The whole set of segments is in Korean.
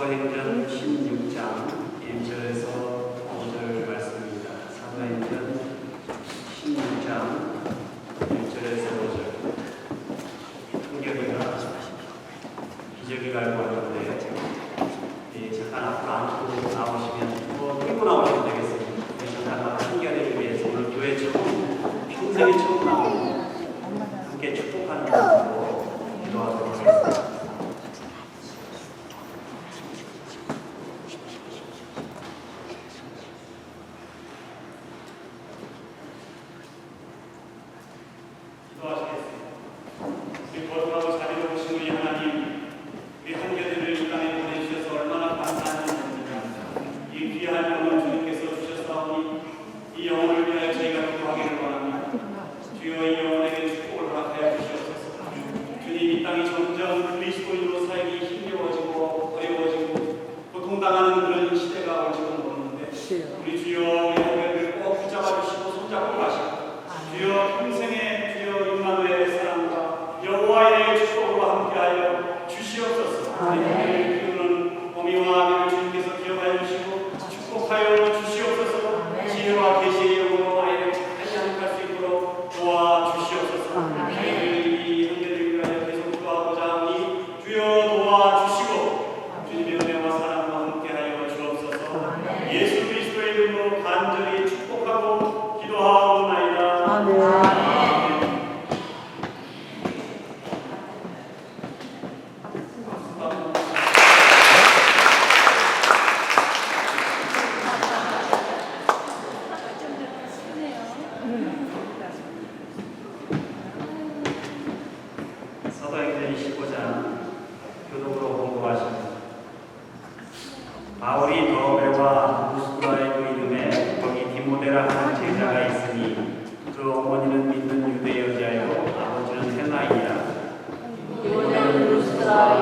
사도행전 16장 1절에서 5절 말씀입니다. 사도행전 16장 1절에서 5절. 한결이가 기저귀 갈고 왔는데 잠깐 앞으로 안고 나오시면 끌고 나오시면 되겠습니다. 잠깐 한결이를 위해서 오늘 교회 처음, 평생에 처음 나오는 함께 축복하는 마음으로 기도하도록 하겠습니다. 사도행전 15장 교독으로 공부하십니다. 바울이 더베와 루스드라의 이름에 거기 디모데라 하는 제자가 있으니 그 어머니는 믿는 유대 여자요 아버지는 헬라인이라. 디모데는 루스드라와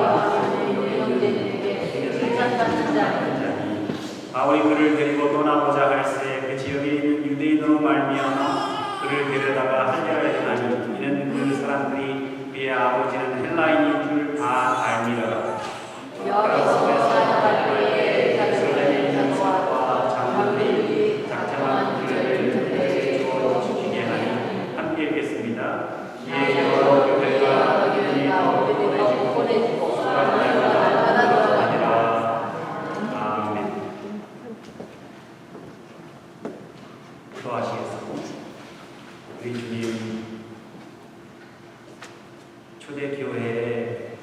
유대 형제들에게 칭찬받는 자니 바울이 그를 데리고 떠나고자 할새 그 지역에 있는 유대인으로 말미암아 그를 데려다가 할례를 행하니 이는 그 사람들이 그의 아버지는 헬라인인 줄 다 알미라. 여기서 살아갈 때에 예루살렘의 자와 장로들이 작정한 규례를 주어 지키게 하니 함께 읽겠습니다. 예, 여러 교회가 우리를 더 보내주고 날마다 돌아가니라. 아멘. 기도하시겠습니다. 우리 주님, 초대교회에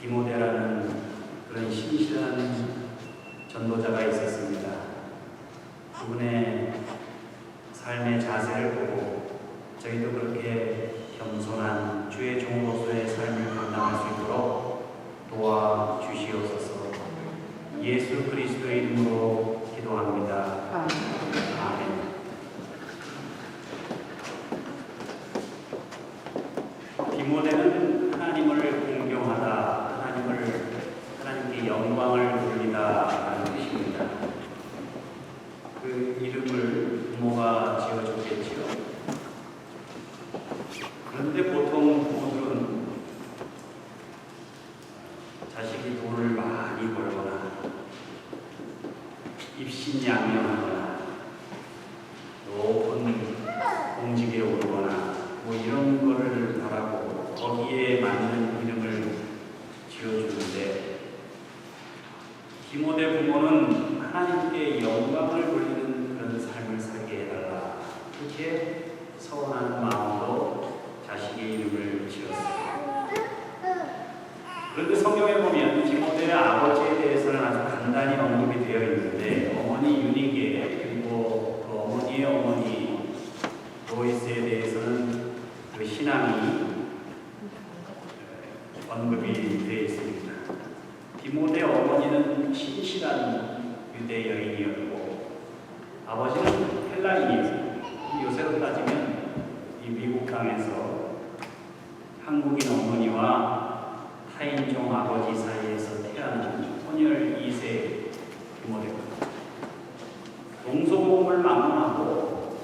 디모데라는 그런 신실한 전도자가 있었습니다. 그분의 삶의 자세를 보고 저희도 그렇게 겸손한 주의 종으로서의 삶을 감당할 수 있도록 도와주시옵소서. 예수 그리스도의 이름으로 기도합니다. 아멘. 디모데는 하나님을 공경하다, 하나님께 영광을 돌리다라는 뜻입니다. 그 이름을 부모가 지어줬겠지요. 그런데 보통 부모들은 자식이 돈을 많이 벌거나 입신양명하거나 높은 공직에 오르거나 뭐 이런 거를 바라고 거기에 맞는 이름을 지어주는데, 디모데 부모는 하나님께 영광을 돌리는 그런 삶을 살게 해달라, 그렇게 서원하는 마음으로 자식의 이름을 지었어요. 그런데 성경에 보면 디모데의 아버지에 대해서는 아주 간단히 언급이 되어 있는데, 어머니 유니게 그리고 그 어머니의 어머니 로이스에 대해서는 그 신앙이 언급이 되어 있습니다. 디모데 어머니는 신실한 유대 여인이었고 아버지는 헬라인이었습니다. 요새로 따지면 이 미국 땅에서 한국인 어머니와 타인종 아버지 사이에서 태어난 혼혈 2세 디모데입니다. 동서고금을 막론하고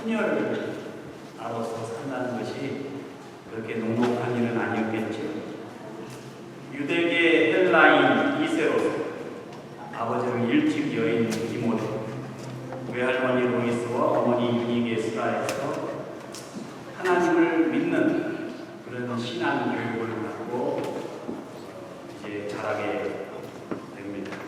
혼혈 아로서 산다는 것이 그렇게 녹록한 일은 아니었겠죠. 유대계 헬라인 2세로서 그런 신앙 교육을 받고 이제 자라게 됩니다.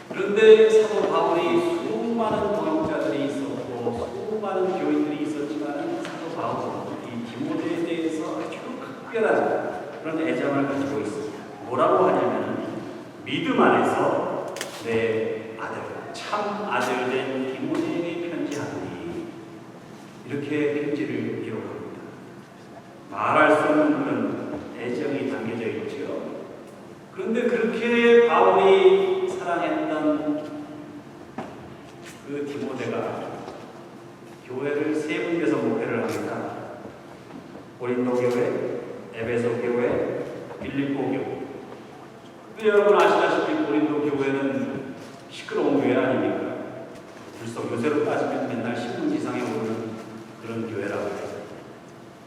그런데 사도 바울이 수많은 동역자들이 있었고 수많은 교인들이 있었지만 사도 바울은 이 디모데에 대해서 아주 특별한 그런 애정을 가지고 있습니다. 뭐라고 하냐면 믿음 안에서 내 아들, 참 아들 된 디모데에게 편지하노니 이렇게 편지를 기록합니다. 말할 수 없는 그런 애정이 담겨져 있죠. 그런데 그렇게 바울이 사랑했던 그 디모데가 교회를 세 군데서 목회를 합니다. 고린도 교회, 에베소 교회, 빌립보 교회. 여러분 아시다시피 고린도 교회는 시끄러운 교회 아닙니까? 불속 요새로 따지면 맨날 신문지상에 오르는 그런 교회라고 해요.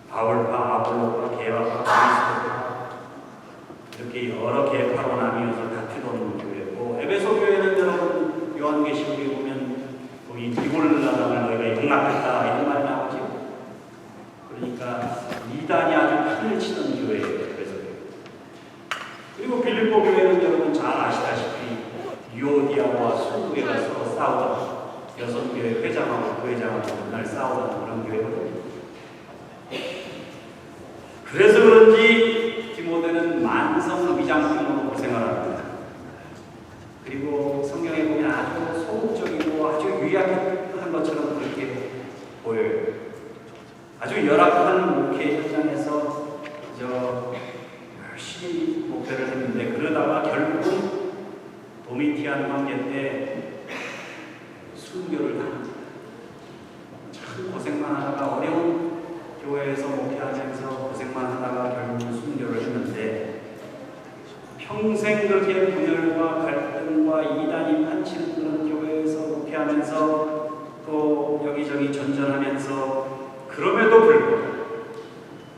바울파, 아볼로파, 게바파, 그리스도파 이렇게 여러 계파로 나뉘어서 다투는 교회고, 에베소 교회는 여러분 요한계시록에 보면 거기 디골라당을 너희가 용납했다 이런 말이 나오죠. 그러니까 이단이 아주 판을 치는 교회예요. 에베소 교회. 그리고 빌립보 교회는 여러분 잘 아시다시피 유오디아와 순교회가 서로 싸우던, 여섯 교회 회장하고 부회장하고 맨날 싸우던 그런 교회거든요. 그래서 그런지 디모데는 만성 위장병으로 고생을 합니다. 그리고 성경에 보면 아주 소극적이고 아주 유약한 것처럼 그렇게 보여요. 아주 열악한 목회 현장에서 열심히 목회를 했는데, 그러다가 결국은 도미티안 관계 때 순교를 당합니다. 참 고생만 하다가, 어려운 교회에서 목회하면서 고생만 하다가 결국은 순교를 했는데, 평생 그렇게 분열과 갈등과 이단이 판치는 그런 교회에서 목회하면서 또 여기저기 전전하면서, 그럼에도 불구하고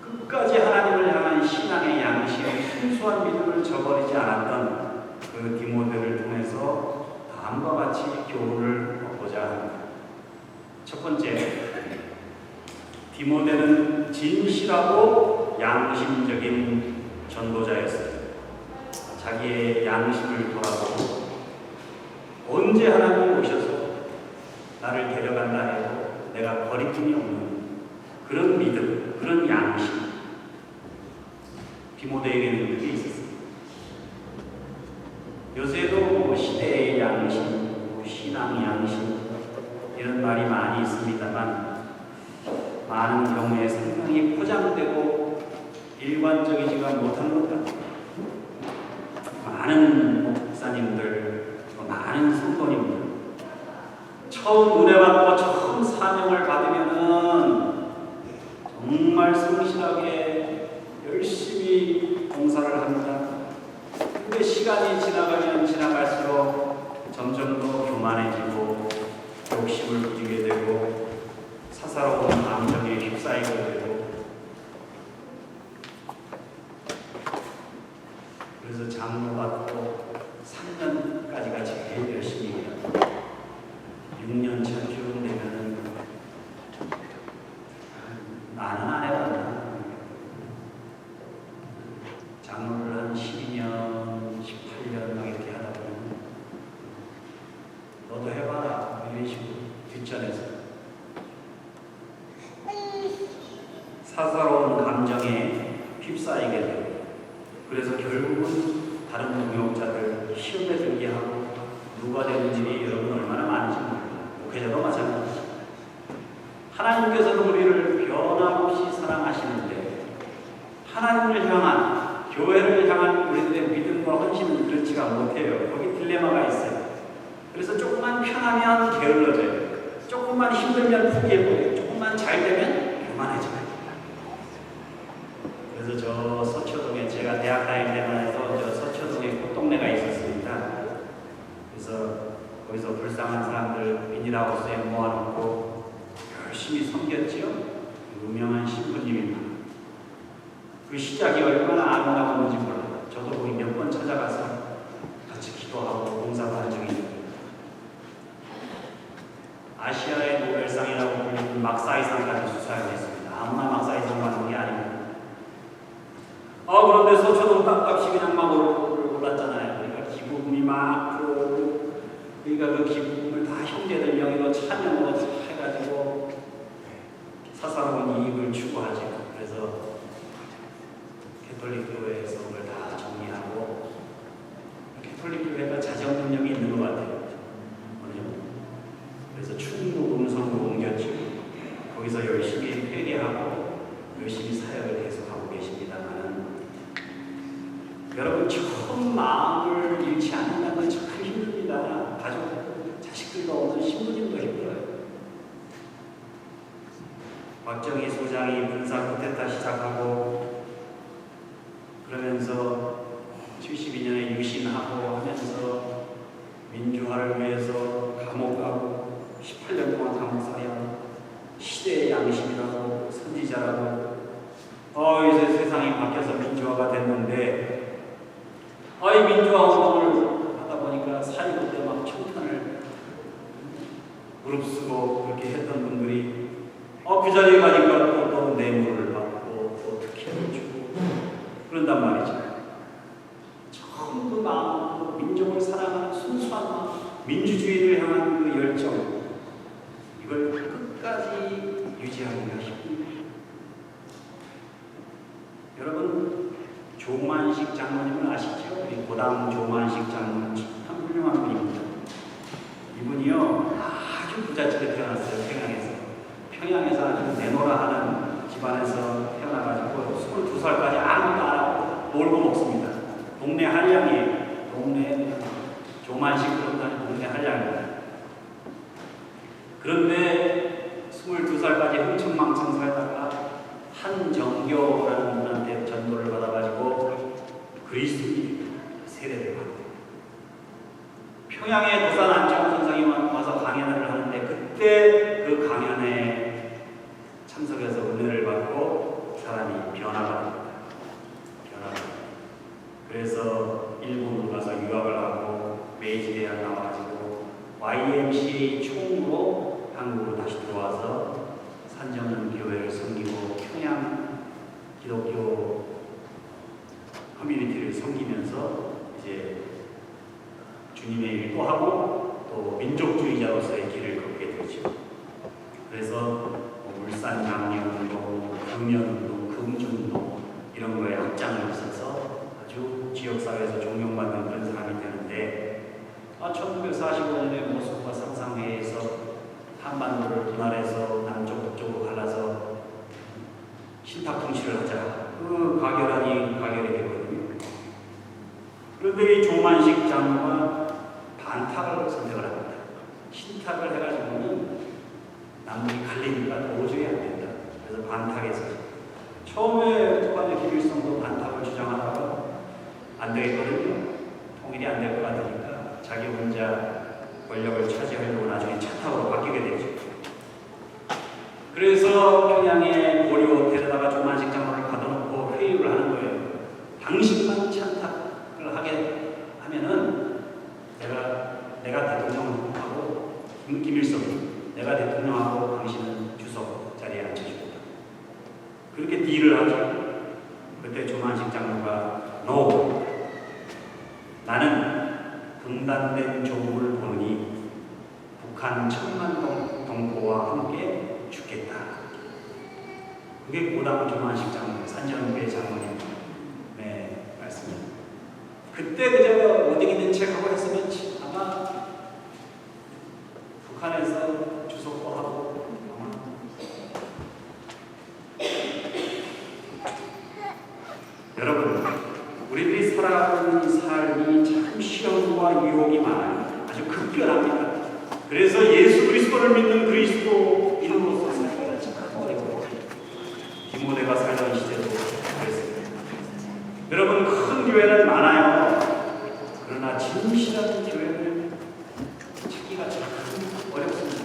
끝까지 하나님을 향한 신앙의 양심, 순수한 믿음을 저버리지 않았던 그 디모데를 통해서 다음과 같이 교훈을 얻고자 합니다. 첫 번째, 디모데는 진실하고 양심적인 전도자였습니다. 자기의 양심을 돌아보고 언제 하나님이 오셔서 나를 데려간다 해도 내가 거리낌이 없는 그런 믿음, 그런 양심, 디모데에게는 그게 있었습니다. 요새도 시대의 양심, 신앙 양심 이런 말이 많이 있습니다만, 많은 경우에 상당히 포장되고 일관적이지가 못한 것 같아요. 많은 목사님들, 많은 성도님들 처음 은혜 받고 처음 사명을 받으면은 정말 성실하게 열심히 봉사를 합니다. 근데 시간이 지나가면 지나갈수록 점점 더 교만해지고 욕심을 부리게 되고 사사로운 감정에 휩싸이게 되고, 그래서 장로 받고 3년까지가 제일 열심히 해요. 6년 차쯤 되면은 나는 안 해봤나. 장로를 한 12년, 18년 막 이렇게 하다 보면 너도 해봐라 이런 식으로 뒷전에서 사사로운 감정에 휩싸이게 되고, 그래서 결국은 다른 동역자들 시험에 들게 하고 누가 되는 일이 여러분 얼마나 많은지 몰라요. 목회자도 마찬가지죠. 하나님께서는 우리를 변함없이 사랑하시는데 하나님을 향한, 교회를 향한 우리들의 믿음과 헌신은 그렇지가 못해요. 거기 딜레마가 있어요. 그래서 조금만 편하면 게을러져요. 조금만 힘들면 포기해버려요. 조금만 잘 되면 교만해져요. 그래서 저 서초동에, 제가 대학 다닐 때만 해도 저 서초동에 꽃동네가 있었습니다. 그래서 거기서 불쌍한 사람들 비닐하우스에 모아놓고 열심히 섬겼지요. 유명한 신부님입니다. 그 시작이 얼마나 아름다웠는지 몰라요. 저도 거기 몇 번 찾아가서 같이 기도하고 봉사도 한 적이 있어요. 아시아의 노벨상이라고 불리는 막사이상까지 수상했습니다. 아무나 막사이상 받는 게 아닙니다. 여러분 처음 마음을 잃지 않는다는 건 참 힘듭니다. 가족, 자식들도 없는 신부님도 힘들어요. 박정희 소장이 군사 쿠데타 시작하고 그러면서 72년에 유신하고 하면서 민주화를 위해서 감옥 가고 18년 동안 감옥살이하고 시대의 양심이라고 선지자라고 이제 세상이 바뀌어서 민주화가 됐는데 이 민주화 운동을 하다 보니까 4.19 때 막 청탄을 무릅쓰고 그렇게 했던 분들이 그 자리에 가니까 또 뇌물을 받고 또 특혜를 주고 그런단 말이죠. 처음 그 마음, 그 민족을 사랑하는 순수한 마음, 민주주의를 향한 그 열정 이걸 끝까지 유지하기가 힘듭니다. 여러분 조만식 장로님을 아시죠? 우리 고당 조만식 장로님 참 훌륭한 분입니다. 이분이요 아주 부잣집에 태어났어요. 평양에서 아주 내노라 하는 집안에서 태어나가지고 22살까지 아무도 안 하고 놀고 먹습니다. 동네 한량이에요. 동네 조만식 그런다는 동네 한량이에요. 그런데 22살까지 흥청망청 살다가 한정교라는 분한테 전도를 받아가지고 그리스도인 세례를 받고 평양에 도산 안치홍 선생이 와서 강연을 하는데 그때 그 강연에 참석해서 은혜를 받고 사람이 변화가 됩니다. 그래서 일본으로 가서 유학을 하고 메이지 대학 나와가지고 YMCA 총으로 한국으로 다시 들어와서 산정은 교회를 섬기고 평양 기독교 커뮤니티를 섬기면서 이제 주님의 일도 하고 또 민족주의자로서의 길을 걷게 되죠. 그래서 울산 강령운동, 금연운동, 금주운동 이런 거에 앞장을 서서 아주 지역사회에서 존경받는 그런 사람이 되는데 1945년에 모스크바 상상회에서 한반도를 분할해서 남쪽 북쪽으로 갈라서 신탁 통치를 하자 그 가결이 되거든요. 그런데 이 조만식 장로가 반탁을 선택을 합니다. 신탁을 해가지고는 남북이 갈리니까 도저히 안 된다. 그래서 반탁에서 처음에 북한의 김일성도 반탁을 주장하다가 안 되겠거든요. 통일이 안 될 것 같으니까 자기 혼자 권력을 차지하려고 나중에 차탁으로 바뀌게 되죠. 그래서 평양에 고려 호텔에다가 조만식 장로를 가둬놓고 회의를 하는 거예요. 당신만 찬탁을 하게 하면은 내가 대통령하고 김일성이 내가 대통령하고 당신은 주석 자리에 앉혀주겠다. 그렇게 딜을 하죠. 그때 조만식 장로가 NO! 나는 금단된 조국을 보느니 북한 1000만 동포와 함께 죽겠다. 그게 고당 조만식 장로, 산전교회 장로님 말씀입니다. 그때 그저 어디든 책하고 했으면 아마 북한에서 주석도 하고 여러분 우리들이 살아가는 삶이 참 시험과 유혹이 많아요. 아주 극렬합니다. 그래서 예수 그리스도를 믿는 그리스도인으로서 살기가 참 어려워요. 디모데가 살던 시대도 그랬습니다. 여러분 큰 교회는 많아요. 그러나 진실한 교회를 찾기가 참 어렵습니다.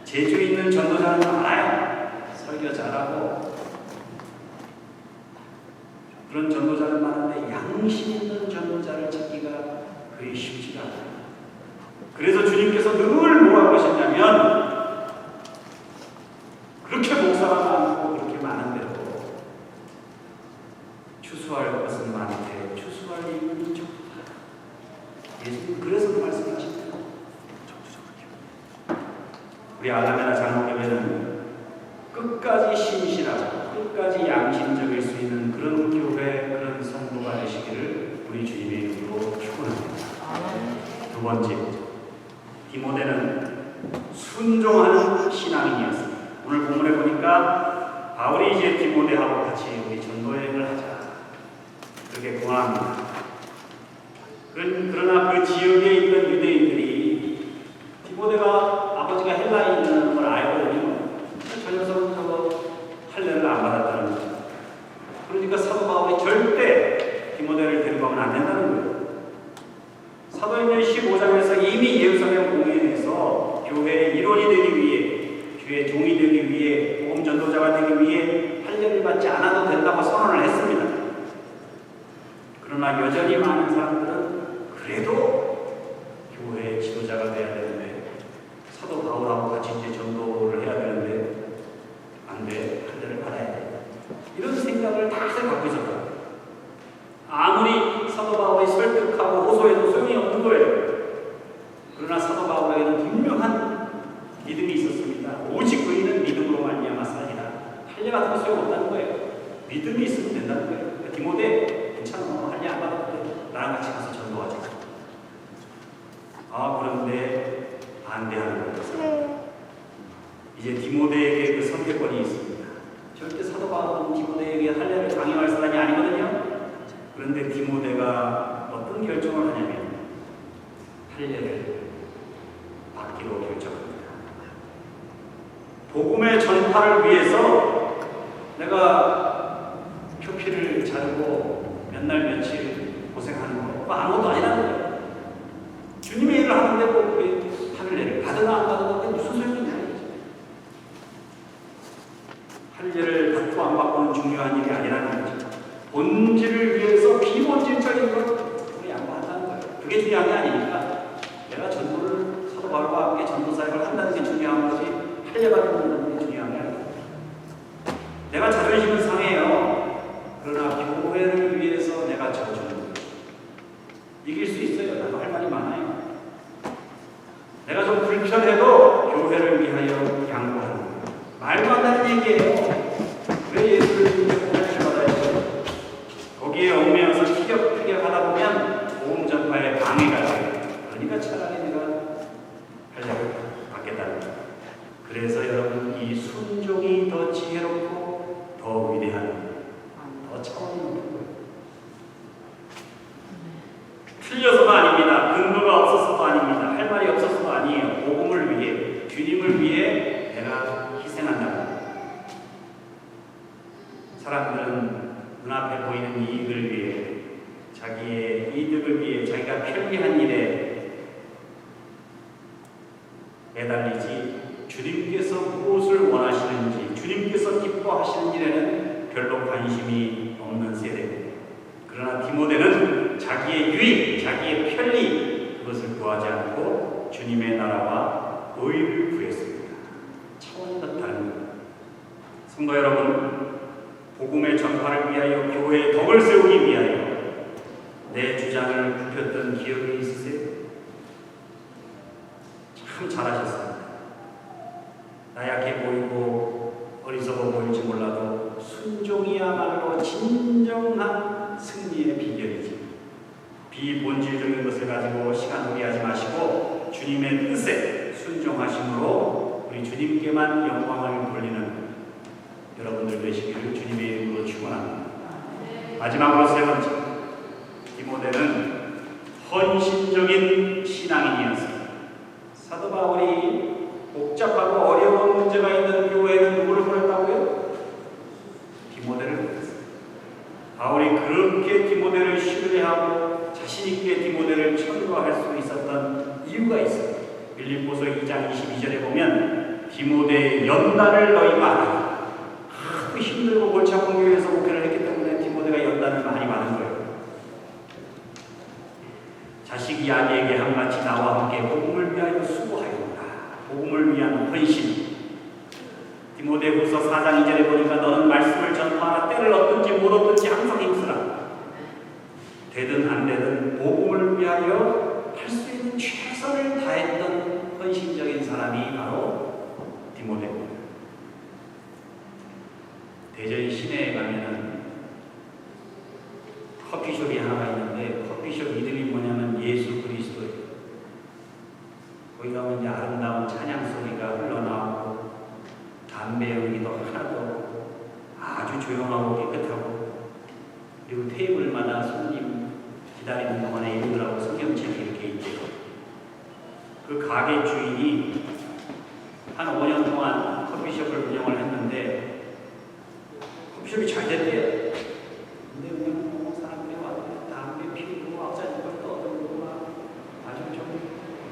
재주 있는 전도자는 많아요. 설교 잘하고 그런 전도자는 많은데 양심 있는 전도자를 찾기가 그리 쉽지가 않아요. 그래서 주님께서 늘 뭐라고 하셨냐면 그렇게 목사가 많고 그렇게 많은데도 추수할 것은 많대 추수할 일은 적다. 예수님 그래서 말씀하십니다. 우리 아라메나 장로교회는 끝까지 신실하고 끝까지 양심적일 수 있는 그런 교회, 그런 성도가 되시기를 우리 주님의 이름으로 축원합니다. 두 번째, 디모데는 순종하는 신앙인이었습니다. 오늘 본문에 보니까 바울이 이제 디모데하고 같이 우리 전도 여행을 하자. 그렇게 권합니다. 그러나 그 지역에 있던 유대인들이 디모데가 아버지가 헬라에 있는 걸 알거든요. 저 녀석은 저거 할례를 안 받았다는 거죠. 그러니까 사도 바울이 절대 디모데를 데리고 가면 안 된다는 거예요. 사도행전 15장에서 이미 예루살렘 공회에서 교회의 일원이 되기 위해, 교회의 종이 되기 위해, 복음 전도자가 되기 위해 할례를 받지 않아도 된다고 선언을 했습니다. 그러나 여전히 많은 사람들은 그래도 교회의 지도자가 돼야 되는데, 사도 바울하고 같이 이제 전도를 해야 되는데 안 돼, 할례를 받아야 돼, 이런 생각을 다들 갖고 있었다. 아무리 사도 바울이 설득하고 호소해도 소용이 없는 거예요. 그러나 사도 바울에게는 분명한 믿음이 있었습니다. 오직 의인은 믿음으로 말미암아 살리라. 할례 같은 거 소용없다는 거예요. 믿음이 있으면 된다는 거예요. 그러니까 디모데 괜찮아, 할례 안 받아도 돼, 나랑 같이 가서 전도하자. 그런데 반대하는 거예요. 이제 디모데에게 그 선택권이 있습니다. 절대 사도 바울은 디모데에게 할례를 강요할 사람이 아니거든요. 그런데 디모데가 어떤 결정을 하냐면 할례를 받기로 결정합니다. 복음의 전파를 위해서 내가 표피를 자르고 몇 날 며칠 고생하는 거 아무것도 아니라는 거예요. 주님의 일을 하는데 뭐 할례를 받으나 안 받으나 그게 무슨 소용이 있냐. 할례를 받고 안 받고는 중요한 일이 아니라는 거죠. 본질을 위해서 비본질적인 걸 우리 양보한다는 거예요. 그게 중요한 게 아니니까 내가 전도를 사도 바울과 함께 전도 사역을 한다는 게 중요한 거지, 할례 받는 게 중요한 게 아니에요. 내가 자존심은 상해요. 그러나 교회를 위해서 내가 져주는 거예요. 이길 수 있어요. 나도 할 말이 많아요. 내가 좀 불편해도 교회를 위하여 양보하는 거예요. 말도 안 되는 얘기예요. 왜 예수를 받아야죠? 거기에 얽매여서 피격하다 보면 복음 전파에 방해가 돼요. 그러니까 차라리 내가 할례를 받겠다는 거예요. 그래서 여러분, 이 순종이 더 지혜롭고 더 위대한, 더 차원이 높은 거예요. 틀려서가 아닙니다. 근거가 없어서도 아닙니다. 할 말이 없어서도 아니에요. 복음을 위해, 주님을 위해 내가 희생한다. 사람들은 눈앞에 보이는 이익을 위해, 자기의 이득을 위해, 자기가 편리한 일에 매달리지, 주님께서 무엇을 원하시는지, 주님께서 기뻐하시는 일에는 별로 관심이 없는 세대입니다. 그러나 디모데는 자기의 유익, 자기의 편리, 그것을 구하지 않고 주님의 나라와 의를 구했습니다. 차원이 더 다른 겁니다. 성도 여러분, 복음의 전파를 위하여, 교회의 덕을 세우기 위하여 내 주장을 굽혔던 기억이 있으세요? 참 잘하셨습니다. 나약해 보이고 어리석어 보일지 몰라도 순종이야말로 진정한 승리의 비결이지. 비본질적인 것을 가지고 시간 낭비하지 마시고 주님의 뜻에 순종하심으로 우리 주님께만 영광을 돌리는 여러분들 되시기를 주님의 이름으로 축원합니다. 마지막으로 세 번째, 디모데는 헌신적인 신앙인이었습니다. 사도 바울이 복잡하고 어려운 문제가 있는 교회에는 누구를 보냈다고요? 디모데를 보냈습니다. 바울이 그렇게 디모데를 신뢰하고 자신있게 디모데를 천거할 수 있었던 이유가 있어요. 빌립보서 2장 22절에 보면 디모데의 연단을 너희가 알아. 하도 힘들고 골치 아픈 교회에서 목회를 했기 때문에 디모데가 연단을 많이 받은 거예요. 자식이 아내에게 한같이 나와 함께 복음을 위하여 수고하였다. 복음을 위한 헌신. 디모데후서 4장 2절에 보니까 너는 말씀을 전파하라. 때를 얻든지 못 얻든지 항상 힘쓰라. 되든 안 되든 복음을 위하여 할 수 있는 최선을 다했던 헌신적인 사람이 바로 디모데입니다. 대전 시내에 가면은 커피숍이 하나가 있는데 커피숍 이름이 뭐냐면 예수 그리스도예요. 거기 가면 이제 아름다운 찬양 소리가 흘러나오고 담배 연기도 하나도 없고 아주 조용하고 깨끗하고, 그리고 테이블마다 손님 기다리는 동안에 읽으라고 성경책이 이렇게 있대요. 그 가게 주인이 한 5년 동안 커피숍을 운영을 했는데 커피숍이 잘 됐대요. 근데 그냥 사람들이 와서 담배 피우고 앞자리를 떠들고 아주 좀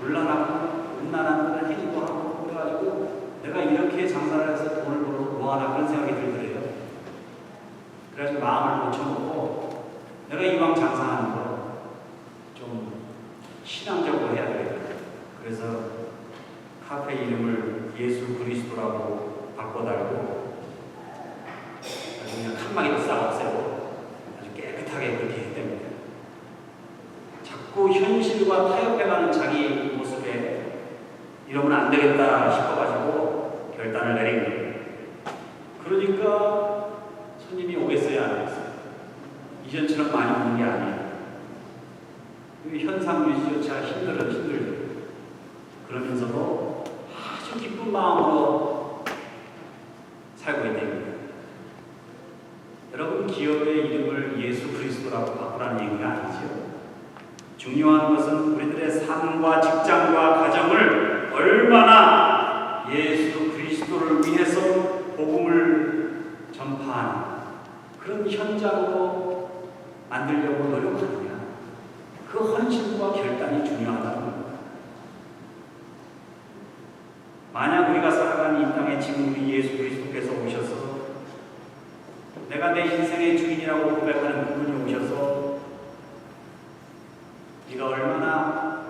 물란하고 음란한 그런 행위도 하고 그래가지고 내가 이렇게 장사를 해서 돈을 벌어 뭐하나 그런 생각이 들더래요. 그래가지고 마음을 고쳐놓고 내가 이왕 장사하는 거 좀 신앙적으로 해야 되겠다. 그래서 카페 이름을 예수 그리스도라고 바꿔달고 아주 그냥 칸막이도 싹 없애고 아주 깨끗하게 그렇게 했답니다. 자꾸 현실과 타협해가는 자기 모습에 이러면 안 되겠다 싶어가지고 결단을 내린 거예요. 그러니까 손님이 오겠어요, 안 오겠어요? 이전처럼 많이 오는 게 아니에요. 현상 유지조차 힘들어요. 그러면서도 아주 기쁜 마음으로 살고 있답니다. 여러분, 기업의 이름을 예수 그리스도라고 바꾸라는 얘기가 아니죠. 중요한 것은 우리들의 삶과 직장과 가정을 얼마나 예수 그리스도를 위해서 복음을 전파하는 그런 현장으로 만들려고 노력하느냐, 그 헌신과 결단이 중요하다는 겁니다. 만약 우리가 살아가는 이 땅에 지금 우리 예수 그리스도께서 오셔서 내가 내 인생의 주인이라고 고백하는 그분이 오셔서 네가 얼마나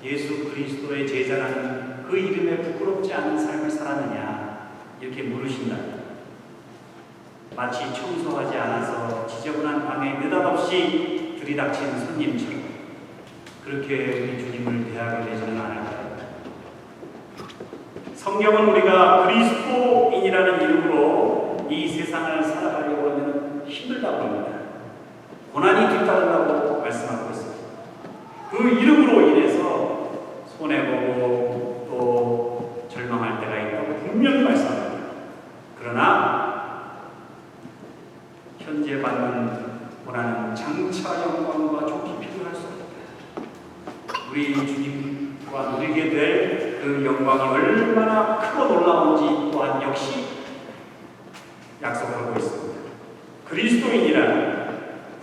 예수 그리스도의 제자라는 그 이름에 부끄럽지 않은 삶을 살았느냐 이렇게 물으신다. 마치 청소하지 않아서 지저분한 방에 느닷없이 들이닥친 손님처럼 그렇게 우리 주님을 대하게 되지는 않을까요? 성경은 우리가 그리스도인이라는 이름으로 이 세상을 살아가려고 하면 힘들다고 합니다. 고난이 뒤따른다고 말씀하고 있습니다. 그 이름으로 인해서 손해보고 또 절망할 때가 있다고 분명히 말씀합니다. 그러나 현재 받는 고난은 장차 영광과 좋게 필요할 수 없다. 우리 주님과 누리게 될 그 영광이 얼마나 크고 놀라운지 또한 역시 약속하고 있습니다. 그리스도인이란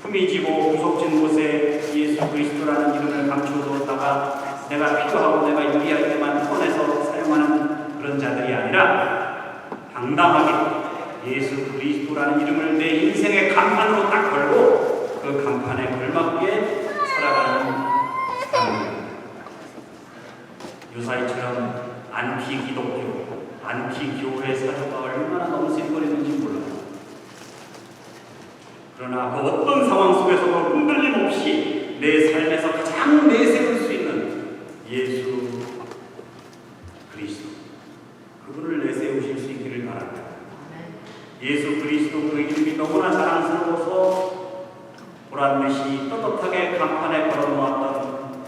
후미지고 구속진 곳에 예수 그리스도라는 이름을 감추어두었다가 내가 필요하고 내가 유리할 때만 꺼내서 사용하는 그런 자들이 아니라 당당하게 예수 그리스도라는 이름을 내 인생의 간판으로 딱 걸고 그 간판에 걸맞게 살아가는 사람입니다. 요사이처럼 안티 기독교, 안티 교회 사조가 얼마나 넘실거리는지 몰라요. 그러나 그 어떤 상황 속에서도 흔들림 없이 내 삶에서 가장 내세울 수 있는 예수 그리스도, 그분을 내세우실 수 있기를 바랍니다. 예수 그리스도 그 이름이 너무나 자랑스러워서 보란듯이 떳떳하게 간판에 걸어놓았던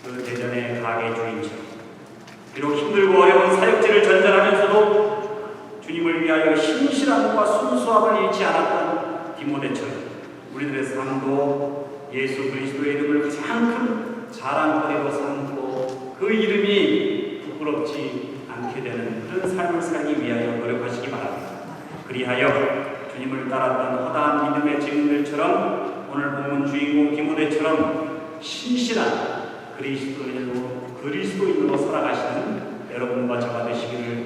그 대전의 가게 주인처럼 비록 힘들고 어려운 사역지를 전전하면서도 주님을 위하여 신실함과 순수함을 잃지 않았던 디모데처럼 우리들의 삶도 예수 그리스도의 이름을 가장 큰 자랑거리로 삼고 그 이름이 부끄럽지 않게 되는 그런 삶을 살기 위하여 노력하시기 바랍니다. 그리하여 주님을 따랐던 허다한 믿음의 증인들처럼 오늘 본문 주인공 디모데처럼 신실한 그리스도인으로 살아가시는 여러분과 저가 되시기를